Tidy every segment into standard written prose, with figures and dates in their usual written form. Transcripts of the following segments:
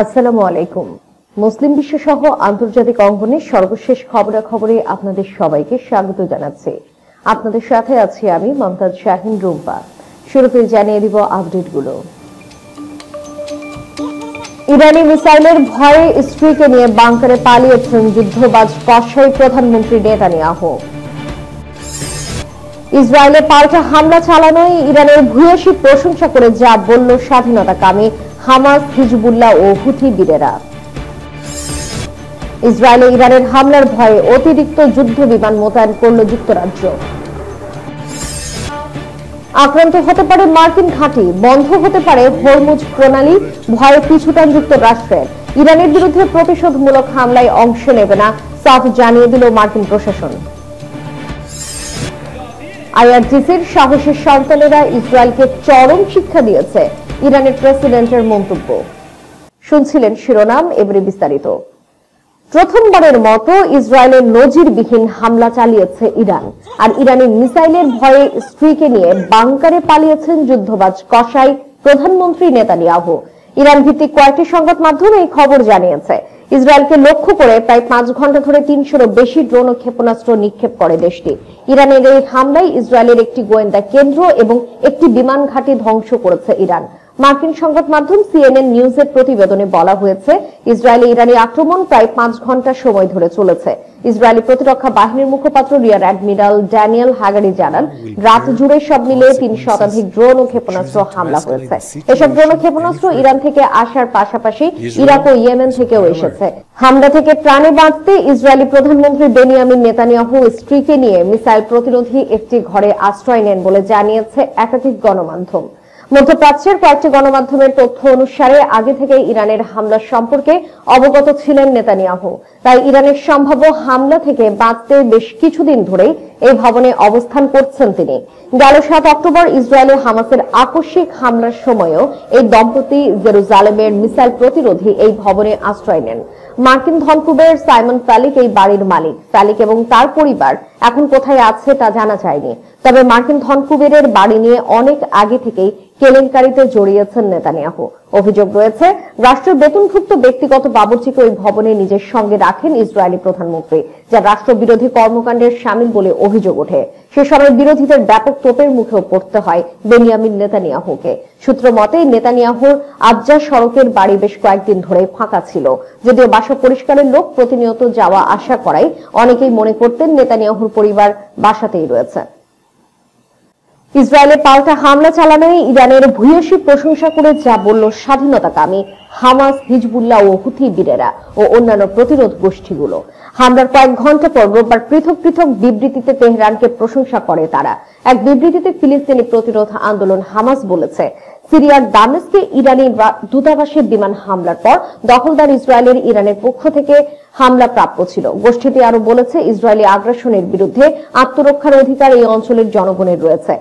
আসসালামু আলাইকুম। মুসলিম বিশ্ব সহ আন্তর্জাতিক অঙ্গনের সর্বশেষ খবরাখবরে আপনাদের সবাইকে স্বাগত জানাচ্ছি। আপনাদের সাথে আছি আমি মমতাজ শাহিন রুম্পা। শুরুতে জানিয়ে দিব আপডেটগুলো। ইরানি মিসাইলের ভয়ে স্ত্রীকে নিয়ে বাংকারে পালিয়েছেন যুদ্ধবাজ কসাই প্রধানমন্ত্রী নেতানিয়াহু। ইসরায়েলে পাল্টা হামলা চালানোয় ইরানের ভূয়সী প্রশংসা করে যা বলল স্বাধীনতাকামী হামাস, হিজবুল্লাহ ও হুথি বীরেরা। ইসরায়েলে ইরানের হামলার ভয়ে অতিরিক্ত যুদ্ধ বিমান মোতায়েন করল যুক্তরাজ্য। আক্রান্ত হতে পারে মার্কিন ঘাঁটি, বন্ধ হতে পারে হরমুজ প্রণালী, ভয়ে পিছুটান যুক্তরাষ্ট্রের। ইরানের বিরুদ্ধে প্রতিশোধমূলক হামলায় অংশ নেবে না সাফ জানিয়ে দিল মার্কিন প্রশাসন। আইআরজিসির সাহসী সন্তানেরা ইসরায়েলকে চরম শিক্ষা দিয়েছে, ইরানের প্রেসিডেন্টের মন্তব্য। শুনছিলেন শিরোনাম, এবারে বিস্তারিত। প্রথমবারের মতো ইসরায়েলের নজিরবিহীন হামলা চালিয়েছে ইরান, আর ইরানি মিসাইলের ভয়ে স্ত্রীকে নিয়ে বাংকারে পালিয়েছেন যুদ্ধবাজ কসাই প্রধানমন্ত্রী নেতানিয়াহু। ইরান ভিত্তিক কয়েকটি সংবাদ মাধ্যম এই খবর জানিয়েছে। ইসরায়েলকে লক্ষ্য করে প্রায় 5 ঘন্টা ধরে 300-এরও বেশি ড্রোন ও ক্ষেপণাস্ত্র নিক্ষেপ করে দেশটি। ইরানের এই হামলায় ইসরায়েলের একটি গোয়েন্দা কেন্দ্র এবং একটি বিমান ঘাঁটি ধ্বংস করেছে ইরান। মার্কিন সংবাদ মাধ্যম সিএনএন নিউজের প্রতিবেদনে বলা হয়েছে, ইসরায়েলি ইরানি আক্রমণ প্রায় 5 ঘন্টা সময় ধরে চলেছে। ইসরায়েলি প্রতিরক্ষা বাহিনীর মুখপাত্র রিয়ার অ্যাডমিরাল ড্যানিয়েল হাগারি জানান, রাত জুড়ে সব মিলিয়ে 3 শতাধিক ড্রোন ও ক্ষেপণাস্ত্র হামলা হয়েছে। এসব ড্রোন ও ক্ষেপণাস্ত্র ইরান থেকে আসার পাশাপাশি ইরাক ও ইয়েমেন থেকেও এসেছে। হামলা থেকে প্রাণে বাঁচতে ইসরায়েলি প্রধানমন্ত্রী বেনিয়ামিন নেতানিয়াহু স্ত্রীকে নিয়ে মিসাইল প্রতিরোধী একটি ঘরে আশ্রয় নেন বলে জানিয়েছে একাধিক গণমাধ্যম। মধ্যপ্রাচ্যের কয়েকটি গণমাধ্যমের তথ্য অনুসারে আগে থেকে ইরানের হামলা সম্পর্কে অবগত ছিলেন নেতানিয়াহু। তাই ইরানের সম্ভাব্য হামলা থেকে বাঁচতে বেশ কিছুদিন ধরেই এই ভবনে অবস্থান করছেন তিনি। গেল 7 অক্টোবর ইসরায়েলে হামাসের আকস্মিক হামলার সময়ও এই দম্পতি জেরুজালেমের মিসাইল প্রতিরোধী এই ভবনে আশ্রয় নেন। মার্কিন ধনকুবের সাইমন ফ্যালিক এই বাড়ির মালিক। ফ্যালিক এবং তার পরিবার এখন কোথায় আছে তা জানা যায়নি। তবে মার্কিন ধনকুবেরের বাড়ি নিয়ে অনেক আগে থেকেই কেলেঙ্কারিতে জড়িয়েছেন নেতানিয়াহু। অভিযোগ রয়েছে, রাষ্ট্রের বেতনভুক্ত ব্যক্তিগত বাবুর্চিকে ওই ভবনে নিজের সঙ্গে রাখেন ইসরায়েলি প্রধানমন্ত্রী, যা রাষ্ট্রবিরোধী কর্মকাণ্ডের শামিল বলে অভিযোগ ওঠে। সে সময় বিরোধীদের ব্যাপক তোপের মুখেও পড়তে হয় বেনিয়ামিন নেতানিয়াহুকে। সূত্র মতে, নেতানিয়াহুর আবজা সড়কের বাড়ি বেশ কয়েকদিন ধরে ফাঁকা ছিল। যদিও বাসা পরিষ্কারের লোক প্রতিনিয়ত যাওয়া আসা করায় অনেকেই মনে করতেন নেতানিয়াহুর পরিবার বাসাতেই রয়েছে। ইসরায়েলে পাল্টা হামলা চালানোয় ইরানের ভূয়সী প্রশংসা করে যা বলল স্বাধীনতাকামী হামাস, হিজবুল্লাহ ও হুথি বীরেরা ও অন্যান্য প্রতিরোধ গোষ্ঠীগুলো। হামলার কয়েক ঘন্টা পর রোববার পৃথক পৃথক বিবৃতিতে তেহরানকে প্রশংসা করে তারা। এক বিবৃতিতে ফিলিস্তিনি প্রতিরোধ আন্দোলন হামাস বলেছে, সিরিয়ার দামেস্কে ইরানি দূতাবাসের বিমান হামলার পর দখলদার ইসরায়েলের ইরানের পক্ষ থেকে হামলা প্রাপ্য ছিল। গোষ্ঠীটি আরো বলেছে, ইসরায়েলি আগ্রাসনের বিরুদ্ধে আত্মরক্ষার অধিকার এই অঞ্চলের জনগণের রয়েছে।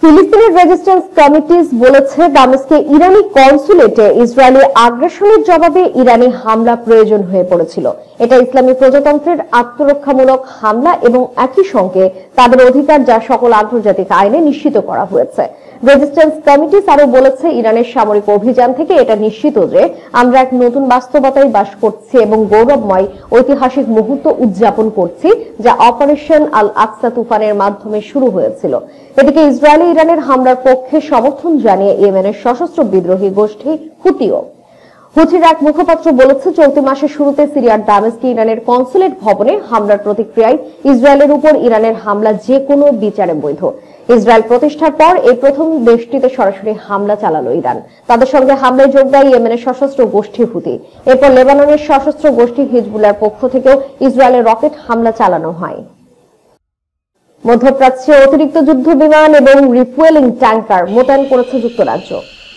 ফিলিস্তিনের রেজিস্ট্যান্স কমিটিস বলেছে, দামেস্কে ইরানি কনসুলেটে ইসরায়েলি আগ্রাসনের জবাবে ইরানি হামলা প্রয়োজন হয়ে পড়েছিল। এটা ইসলামী প্রজাতন্ত্রের আত্মরক্ষামূলক হামলা এবং একই সঙ্গে তাদের অধিকার যা সকল আন্তর্জাতিক আইনে নিশ্চিত করা হয়েছে। রেজিস্ট্যান্স কমিটিস আরো বলেছে, ইরানের সামরিক অভিযান থেকে এটা নিশ্চিত যে আমরা এক নতুন বাস্তবতায় বাস করছি এবং গৌরবময় ঐতিহাসিক মুহূর্ত উদযাপন করছি, যা অপারেশন আল আকসা তুফানের মাধ্যমে শুরু হয়েছিল। এদিকে ইসরায়েলে ইরানের হামলার পক্ষে সমর্থন জানিয়ে ইয়েমেনের সশস্ত্র বিদ্রোহী গোষ্ঠী হুথির এক মুখপাত্র বলেছে, চলতি মাসের শুরুতে সিরিয়ার দামেস্কে ইরানের কনসুলেট ভবনে হামলার প্রতিক্রিয়ায় ইসরায়েলের উপর ইরানের হামলা যে কোনো বিচারে বৈধ। ইসরায়েল প্রতিষ্ঠার পর এই প্রথম দেশটিতে সরাসরি হামলা চালালো ইরান। তাদের সঙ্গে হামলায় যোগ দেয় ইয়েমেনের সশস্ত্র গোষ্ঠী হুথি। এরপর লেবাননের সশস্ত্র গোষ্ঠী হিজবুল্লাহর পক্ষ থেকেও ইসরায়েলের রকেট হামলা চালানো হয়। মধ্যপ্রাচ্যে অতিরিক্ত যুদ্ধ বিমান এবং রিফুয়েলিং ট্যাঙ্কার মোতায়েন করেছে যুক্তরাজ্য।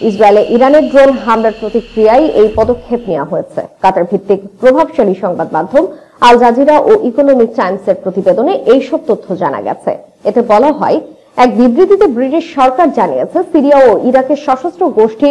ইসরায়েলে ইরানের ড্রোন হামলার প্রতিক্রিয়ায় এই পদক্ষেপ নেওয়া হয়েছে। কাতার ভিত্তিক প্রভাবশালী সংবাদ মাধ্যম আল জাজিরা ও ইকোনমিক টাইমসের প্রতিবেদনে এইসব তথ্য জানা গেছে। এতে বলা হয়, এক বিবৃতিতে ব্রিটিশ সরকার জানিয়েছে, সিরিয়া ও ইরাকের সশস্ত্র গোষ্ঠী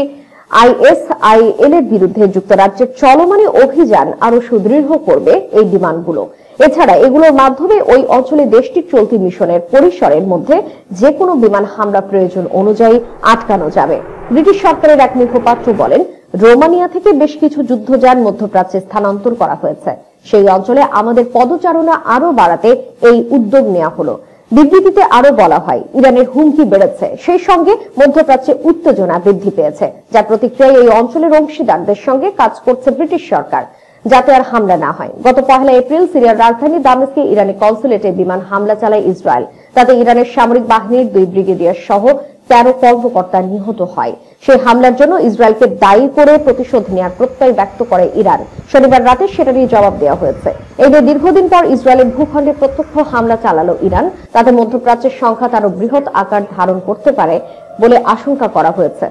আইএসআইএল এর বিরুদ্ধে যুক্তরাজ্যের চলমান অভিযান আরো সুদৃঢ় করবে এই বিমানগুলো। এছাড়া এগুলোর মাধ্যমে ওই অঞ্চলে দেশটির চলতি মিশনের পরিসরের মধ্যে যে কোনো বিমান হামলা প্রয়োজন অনুযায়ী আটকানো যাবে। ব্রিটিশ সরকারের এক মুখপাত্র বলেন, রোমানিয়া থেকে বেশ কিছু যুদ্ধযান মধ্যপ্রাচ্যে স্থানান্তর করা হয়েছে। সেই অঞ্চলে আমাদের পদচারণা আরো বাড়াতে এই উদ্যোগ নেওয়া হলো। বিবৃতিতে আরো বলা হয়, ইরানের হুমকি বেড়েছে, সেই সঙ্গে মধ্যপ্রাচ্যে উত্তেজনা বৃদ্ধি পেয়েছে, যার প্রতিক্রিয়ায় এই অঞ্চলের অংশীদারদের সঙ্গে কাজ করছে ব্রিটিশ সরকার, যাতে আর হামলা না হয়। গত 1 এপ্রিল সিরিয়ার রাজধানী দামেস্কে ইরানি কনসুলেটে বিমান হামলা চালায় ইসরায়েল। তাতে ইরানের সামরিক বাহিনীর 2 ব্রিগেডিয়ার সহ 13 কর্মকর্তা নিহত হয়। সেই হামলার জন্য ইসরায়েলকে দায়ী করে প্রতিশোধ নেওয়ার প্রত্যয় ব্যক্ত করে ইরান। শনিবার রাতে সেটারই জবাব দেওয়া হয়েছে। এই নিয়ে দীর্ঘদিন পর ইসরায়েলের ভূখণ্ডে প্রত্যক্ষ হামলা চালালো ইরান। তাতে মধ্যপ্রাচ্যের সংঘাত আরো বৃহৎ আকার ধারণ করতে পারে বলে আশঙ্কা করা হয়েছে।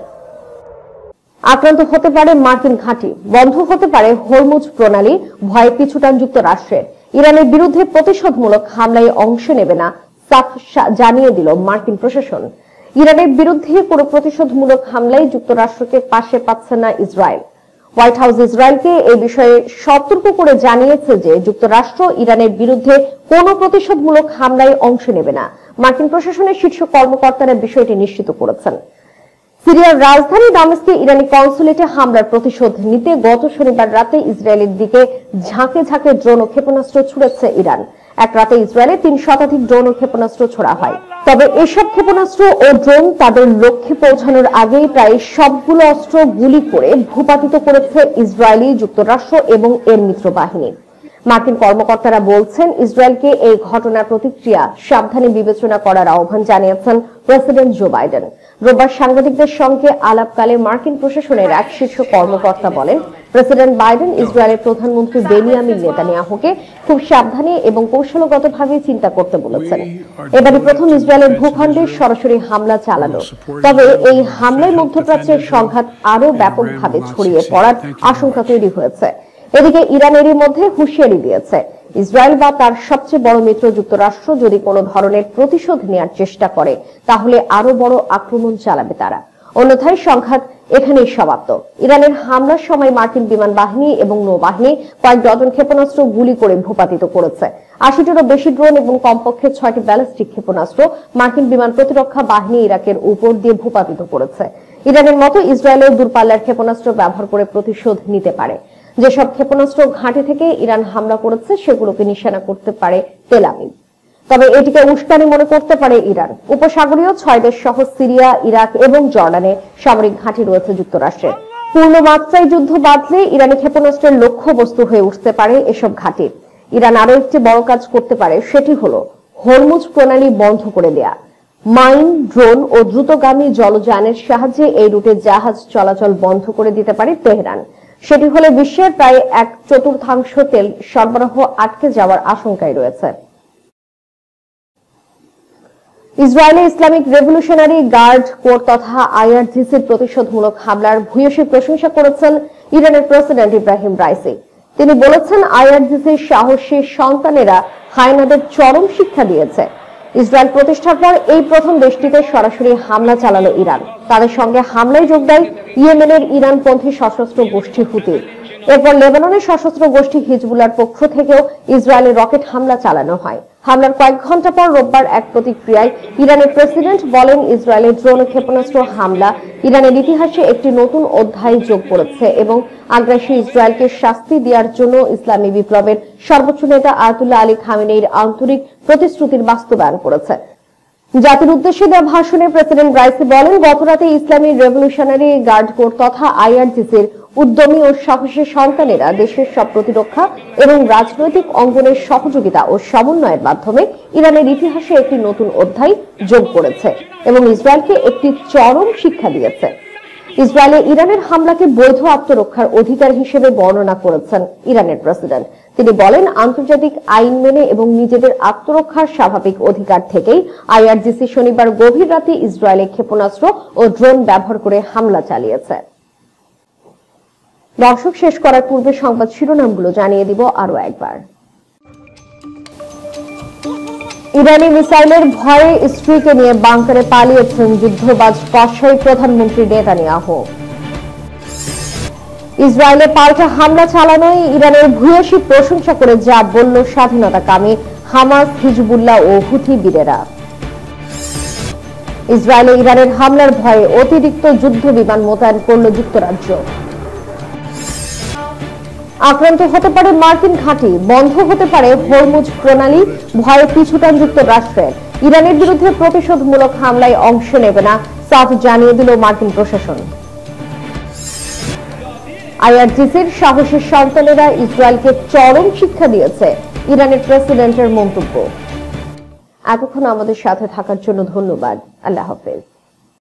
আক্রান্ত হতে পারে মার্কিন ঘাঁটি, বন্ধ হতে পারে হরমুজ প্রণালী, ভয়ে পিছুটান যুক্তরাষ্ট্রের। ইরানের বিরুদ্ধে প্রতিশোধমূলক হামলায় অংশ নেবে না সাফ জানিয়ে দিল মার্কিন প্রশাসন। ইরানের বিরুদ্ধে কোনো প্রতিশোধমূলক হামলায় যুক্তরাষ্ট্রকে পাশে পাচ্ছে না ইসরায়েল। হোয়াইট হাউস ইসরায়েলকে এই বিষয়ে সতর্ক করে জানিয়েছে যে যুক্তরাষ্ট্র ইরানের বিরুদ্ধে কোনো প্রতিশোধমূলক হামলায় অংশ নেবে না। মার্কিন প্রশাসনের শীর্ষ কর্মকর্তারা বিষয়টি নিশ্চিত করেছেন। সিরিয়ার রাজধানী দামেস্কে ইরানি কনসুলেটে হামলার প্রতিশোধ নিতে গত শনিবার রাতে ইসরায়েলের দিকে ঝাঁকে ঝাঁকে ড্রোন ও ক্ষেপণাস্ত্র ছুড়েছে ইরান। এক রাতে ইসরায়েলে 3 শতাধিক ড্রোন ও ক্ষেপণাস্ত্র ছোড়া হয়। তবে এসব ক্ষেপণাস্ত্র ও ড্রোন তাদের লক্ষ্যে পৌঁছানোর আগেই প্রায় সবগুলো অস্ত্র গুলি করে ভূপাতিত করেছে ইসরায়েলি, যুক্তরাষ্ট্র এবং এর মিত্র বাহিনী। মার্কিন কর্মকর্তারা বলছেন, ইসরায়েলকে এই ঘটনার প্রতিক্রিয়া সাবধানে বিবেচনা করার আহ্বান জানিয়েছেন প্রেসিডেন্ট জো বাইডেন। রোববার সাংবাদিকদের সঙ্গে আলাপকালে মার্কিন প্রশাসনের এক শীর্ষ কর্মকর্তা বলেন, প্রেসিডেন্ট বাইডেন ইসরায়েলের প্রধানমন্ত্রী বেনিয়ামিন নেতানিয়াহুকে খুব সাবধানে এবং কৌশলগতভাবে চিন্তা করতে বলেছেন। এবারই প্রথম ইসরায়েলের ভূখণ্ডে সরাসরি হামলা চালানো। তবে এই হামলায় মধ্যপ্রাচ্যের সংঘাত আরো ব্যাপকভাবে ছড়িয়ে পড়ার আশঙ্কা তৈরি হয়েছে। এদিকে ইরান এরই মধ্যে হুঁশিয়ারি দিয়েছে, ইসরায়েল বা তার সবচেয়ে বড় মিত্র যুক্তরাষ্ট্র যদি কোনো ধরনের প্রতিশোধ নেওয়ার চেষ্টা করে তাহলে আরো বড় আক্রমণ চালাবে তারা। অন্যথায় সংঘাত এখানেই সমাপ্ত। ইরানের হামলার সময় মার্কিন বিমান বাহিনী এবং নৌবাহিনী কয়েক ডজন ক্ষেপণাস্ত্র গুলি করে ভূপাতিত করেছে। 80টিরও বেশি ড্রোন এবং কমপক্ষে 6টি ব্যালিস্টিক ক্ষেপণাস্ত্র মার্কিন বিমান প্রতিরক্ষা বাহিনী ইরাকের উপর দিয়ে ভূপাতিত করেছে। ইরানের মতো ইসরায়েলেও দূরপাল্লার ক্ষেপণাস্ত্র ব্যবহার করে প্রতিশোধ নিতে পারে। যেসব ক্ষেপণাস্ত্র ঘাঁটি থেকে ইরান হামলা করেছে সেগুলোকে নিশানা করতে পারে তেল আবিব। তবে এটিকে উস্কানি মনে করতে পারে ইরান। উপসাগরীয় 6 দেশ সহ সিরিয়া, ইরাক এবং জর্ডানে সামরিক ঘাঁটি রয়েছে যুক্তরাষ্ট্রের। পূর্ণমাত্রায় যুদ্ধ বাঁধলে ইরানি ক্ষেপণাস্ত্রের লক্ষ্যবস্তু হয়ে উঠতে পারে এসব ঘাঁটি। ইরান আরো একটি বড় কাজ করতে পারে, সেটি হলো হরমুজ প্রণালী বন্ধ করে দেয়া। মাইন, ড্রোন ও দ্রুতগামী জলযানের সাহায্যে এই রুটে জাহাজ চলাচল বন্ধ করে দিতে পারে তেহরান। সেটি হলে বিশ্বের প্রায় 1/4 তেল সরবরাহ আটকে যাওয়ার আশঙ্কায় রয়েছে। ইসরায়েলে ইসলামিক রেভলিউশনারি গার্ড কোর তথা আইআরজিসির প্রতিশোধমূলক হামলার ভূয়সী প্রশংসা করেছেন ইরানের প্রেসিডেন্ট ইব্রাহিম রাইসি। তিনি বলেছেন, আইআরজিসির সাহসী সন্তানেরা হায়নাদের চরম শিক্ষা দিয়েছে। ইসরায়েল প্রতিষ্ঠার পর এই প্রথম দেশটিতে সরাসরি হামলা চালালো ইরান। তাদের সঙ্গে হামলায় যোগ দেয় ইয়েমেনের ইরানপন্থী সশস্ত্র গোষ্ঠী হুতি। এরপর লেবাননের সশস্ত্র গোষ্ঠী হিজবুল্লাহর পক্ষ থেকেও ইসরায়েলে রকেট হামলা চালানো হয়। হামলার কয়েক ঘন্টা পর রোববার এক প্রতিক্রিয়ায় ইরানের প্রেসিডেন্ট বলেন, ইসরায়েলের ড্রোন ও ক্ষেপণাস্ত্র হামলা ইরানের ইতিহাসে একটি নতুন অধ্যায় যোগ করেছে এবং আগ্রাসী ইসরায়েলকে শাস্তি দেওয়ার জন্য ইসলামী বিপ্লবের সর্বোচ্চ নেতা আয়াতুল্লাহ আলী খামেনেইর আন্তরিক প্রতিশ্রুতির বাস্তবায়ন করেছে। জাতির উদ্দেশ্যে দেওয়া ভাষণে প্রেসিডেন্ট রাইসি বলেন, গতরাতে ইসলামী রেভলিউশনারি গার্ড কোর তথা আইআরজিসির উদ্যমী ও সাহসী সন্তানেরা দেশের সব প্রতিরক্ষা এবং রাজনৈতিক অঙ্গনের সহযোগিতা ও সমন্বয়ের মাধ্যমে ইরানের ইতিহাসে একটি নতুন অধ্যায় যোগ করেছে এবং ইসরায়েলকে একটি চরম শিক্ষা দিয়েছে। ইসরায়েলে ইরানের হামলাকে বৈধ আত্মরক্ষার অধিকার হিসেবে বর্ণনা করেছেন ইরানের প্রেসিডেন্ট। তিনি বলেন, আন্তর্জাতিক আইন মেনে এবং নিজেদের আত্মরক্ষার স্বাভাবিক অধিকার থেকেই আইআরজিসি শনিবার গভীর রাতে ইসরায়েলে ক্ষেপণাস্ত্র ও ড্রোন ব্যবহার করে হামলা চালিয়েছে। দর্শক, শেষ করার পূর্বে সংবাদ শিরোনামগুলো জানিয়ে দিব আরো একবার। ইরানি মিসাইলের ভয়ে স্ত্রীকে নিয়ে বাংকারে পালিয়েছেন যুদ্ধবাজ কসাই প্রধানমন্ত্রী নেতানিয়াহু। ইসরায়েলে পাল্টা হামলা চালানোয় ইরানের ভূয়সী প্রশংসা করে যা বলল স্বাধীনতাকামী হামাস, হিজবুল্লাহ ও হুথি বীরেরা। ইসরায়েলে ইরানের হামলার ভয়ে অতিরিক্ত যুদ্ধ বিমান মোতায়েন করল যুক্তরাজ্য। আক্রান্ত হতে পারে মার্কিন ঘাঁটি, বন্ধ হতে পারে হরমুজ প্রণালী, ভয়ে পিছুটান যুক্তরাষ্ট্রের। ইরানের বিরুদ্ধে প্রতিশোধমূলক হামলায় অংশ নেবে না, সাফ জানিয়ে দিল মার্কিন প্রশাসন। আইআরজিসির সাহসী সন্তানেরা ইসরায়েলকে চরম শিক্ষা দিয়েছে, ইরানের প্রেসিডেন্টের মন্তব্য। এতক্ষণ আমাদের সাথে থাকার জন্য ধন্যবাদ। আল্লাহ হাফেজ।